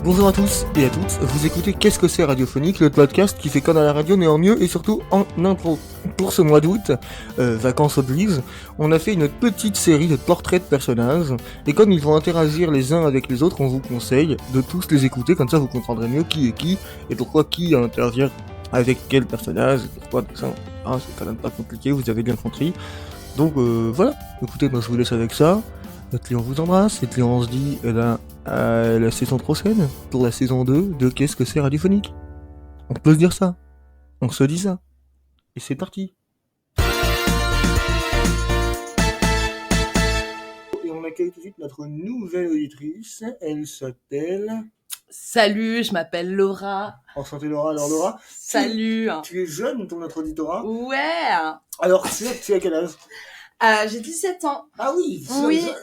Bonjour à tous et à toutes, vous écoutez Qu'est-ce que c'est radiophonique, le podcast qui fait comme à la radio mais en mieux et surtout en intro. Pour ce mois d'août, vacances oblige, on a fait une petite série de portraits de personnages, et comme ils vont interagir les uns avec les autres, on vous conseille de tous les écouter, comme ça vous comprendrez mieux qui est qui, et pourquoi qui intervient avec quel personnage, et pourquoi tout ça. Ah, c'est quand même pas compliqué, vous avez bien compris. Donc voilà, écoutez, moi je vous laisse avec ça. Et on vous embrasse, et puis on se dit à la saison prochaine, pour la saison 2 de Qu'est-ce que c'est radiophonique. On peut se dire ça, on se dit ça, et c'est parti. Et on accueille tout de suite notre nouvelle auditrice, elle s'appelle... Salut, je m'appelle Laura. Enchantée Laura, alors Laura... Salut. Tu es jeune dans notre auditorat. Ouais. Alors tu as quel âge? J'ai 17 ans. Ah oui, oui. Jeune.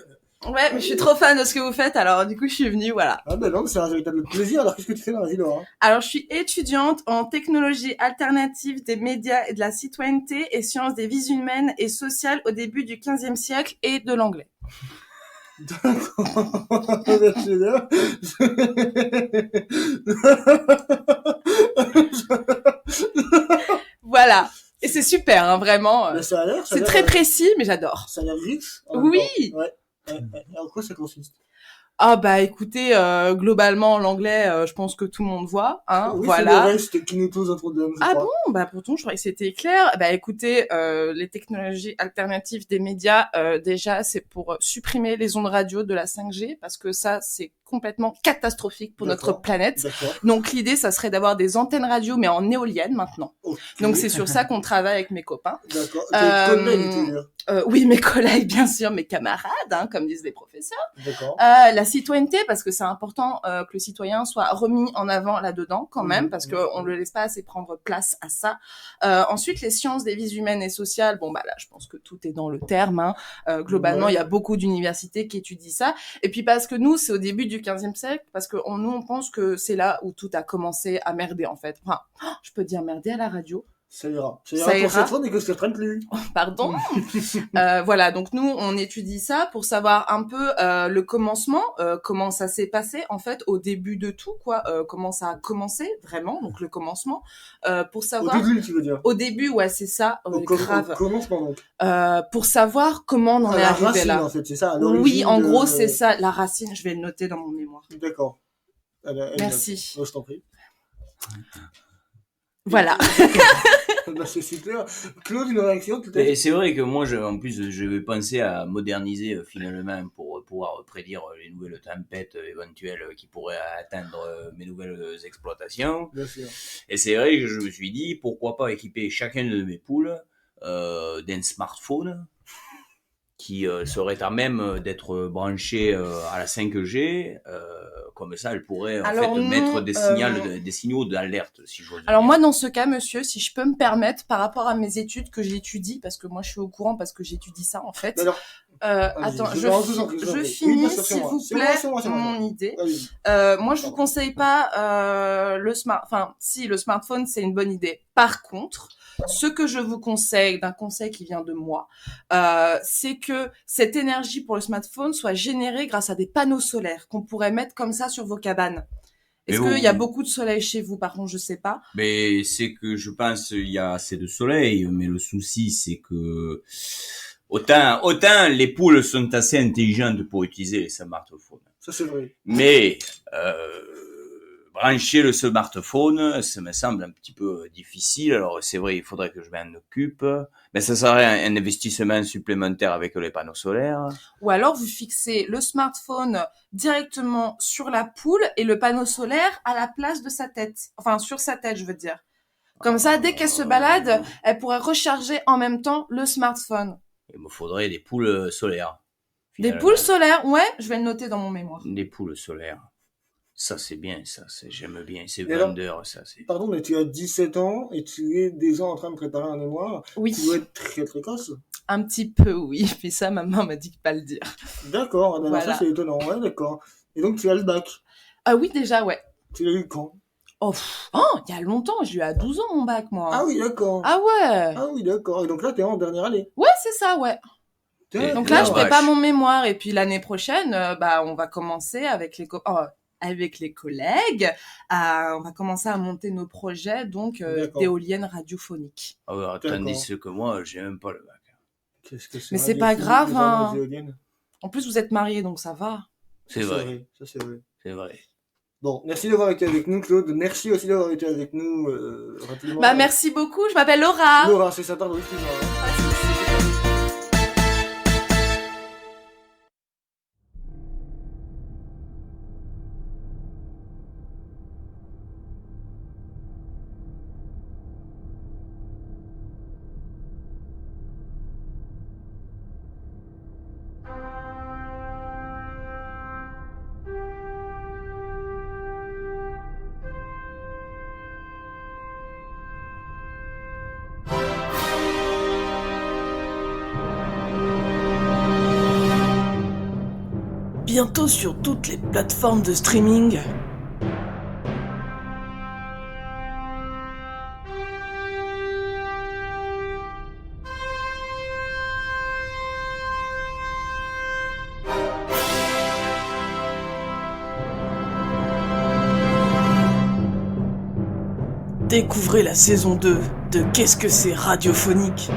Ouais, mais je suis trop fan de ce que vous faites, alors du coup je suis venue, voilà. Ah ben non, c'est un véritable plaisir. Alors qu'est-ce que tu fais dans la vie, Laura? Alors je suis étudiante en technologie alternative des médias et de la citoyenneté et sciences des vies humaines et sociales au début du 15e siècle et de l'anglais. D'accord. Voilà. Et c'est super, hein, vraiment. Ben, ça a l'air, c'est très précis, mais j'adore. Ça a l'air riche. Oui. Ouais. En quoi ça consiste? Ah bah écoutez, globalement l'anglais, je pense que tout le monde voit, hein, oui, voilà. C'est le reste qui nous pose un problème. Ah bon? Bah pourtant je croyais que c'était clair. Bah écoutez, les technologies alternatives des médias, déjà c'est pour supprimer les ondes radio de la 5G parce que ça c'est complètement catastrophique pour notre planète. D'accord. Donc l'idée ça serait d'avoir des antennes radio mais en éolienne maintenant. Okay. Donc c'est sur ça qu'on travaille avec mes copains. D'accord. Collègues, oui, mes collègues bien sûr, mes camarades, hein, comme disent les professeurs. D'accord. La citoyenneté parce que c'est important que le citoyen soit remis en avant là-dedans quand même parce que on le laisse pas assez prendre place à ça. Ensuite les sciences des vies humaines et sociales, bon bah là je pense que tout est dans le terme. Hein. Globalement il y a beaucoup d'universités qui étudient ça. Et puis parce que nous c'est au début du 15e siècle parce que nous on pense que c'est là où tout a commencé à merder en fait. Enfin, je peux dire merder à la radio. Ça ira. Ça ira pour cette fois, mais que je te reprenne plus. Pardon. Voilà, donc nous, on étudie ça pour savoir un peu le commencement, comment ça s'est passé, en fait, au début de tout, quoi. Comment ça a commencé, vraiment, donc le commencement. Pour savoir... Au début, tu veux dire? Au début, ouais, c'est ça, grave. Au commencement, donc. Pour savoir comment on en est arrivé racine, là. En fait, c'est ça, oui, en gros, c'est ça, la racine. Je vais le noter dans mon mémoire. D'accord. Merci. Je t'en prie. Voilà. Bah, c'est super. Claude, une réaction tout à fait. Et c'est vrai que moi, en plus, je vais penser à moderniser finalement pour pouvoir prédire les nouvelles tempêtes éventuelles qui pourraient atteindre mes nouvelles exploitations. Bien sûr. Et c'est vrai que je me suis dit, pourquoi pas équiper chacun de mes poules d'un smartphone qui serait à même d'être branché à la 5G. Comme ça, elle pourrait mettre des signaux d'alerte, si j'ose dire. Alors moi, dans ce cas, monsieur, si je peux me permettre, par rapport à mes études que j'étudie, parce que moi, je suis au courant parce que j'étudie ça, en fait. Alors, attends, je finis, s'il vous plaît, mon idée. Moi, je vous conseille pas le smartphone, c'est une bonne idée. Par contre, ce que je vous conseille, d'un conseil qui vient de moi, c'est que cette énergie pour le smartphone soit générée grâce à des panneaux solaires qu'on pourrait mettre comme ça sur vos cabanes. Est-ce qu'il y a beaucoup de soleil chez vous? Par contre, je sais pas. Mais c'est que je pense il y a assez de soleil, mais le souci c'est que autant les poules sont assez intelligentes pour utiliser les smartphones. Ça c'est vrai. Mais brancher le smartphone, ça me semble un petit peu difficile. Alors c'est vrai, il faudrait que je m'en occupe, mais ça serait un investissement supplémentaire avec les panneaux solaires. Ou alors vous fixez le smartphone directement sur la poule et le panneau solaire à la place de sa tête. Enfin, sur sa tête, je veux dire. Comme ça, dès qu'elle se balade, elle pourrait recharger en même temps le smartphone. Il me faudrait des poules solaires. Des poules solaires, ouais, je vais le noter dans mon mémoire. Des poules solaires. Ça, c'est bien, ça. J'aime bien. C'est vendeur, ça. Pardon, mais tu as 17 ans et tu es déjà en train de préparer un mémoire. Oui. Tu dois être très précoce. Un petit peu, oui. Puis ça, maman m'a dit de pas le dire. D'accord. Voilà. Ça, c'est étonnant. Ouais, d'accord. Et donc, tu as le bac. Ah oui, déjà, ouais. Tu l'as eu quand? Il y a longtemps. J'ai eu à 12 ans, mon bac, moi. Ah oui, d'accord. Ah ouais. Ah oui, d'accord. Et donc là, t'es en dernière année. Ouais, c'est ça, ouais. Donc là, je prépare mon mémoire. Et puis l'année prochaine, on va commencer avec les copains. avec les collègues. On va commencer à monter nos projets, donc d'éoliennes radiophoniques. Ah ouais, tandis que moi, j'ai même pas le bac. Qu'est-ce que c'est? Mais c'est pas grave, hein. En plus, vous êtes mariés, donc ça va. C'est vrai. Ça, c'est vrai. C'est vrai. Bon, merci d'avoir été avec nous, Claude. Merci aussi d'avoir été avec nous rapidement. Bah, merci beaucoup. Je m'appelle Laura. Laura, c'est ça, pardon, excuse-moi. Bientôt sur toutes les plateformes de streaming. Découvrez la saison 2 de Qu'est-ce que c'est radiophonique ?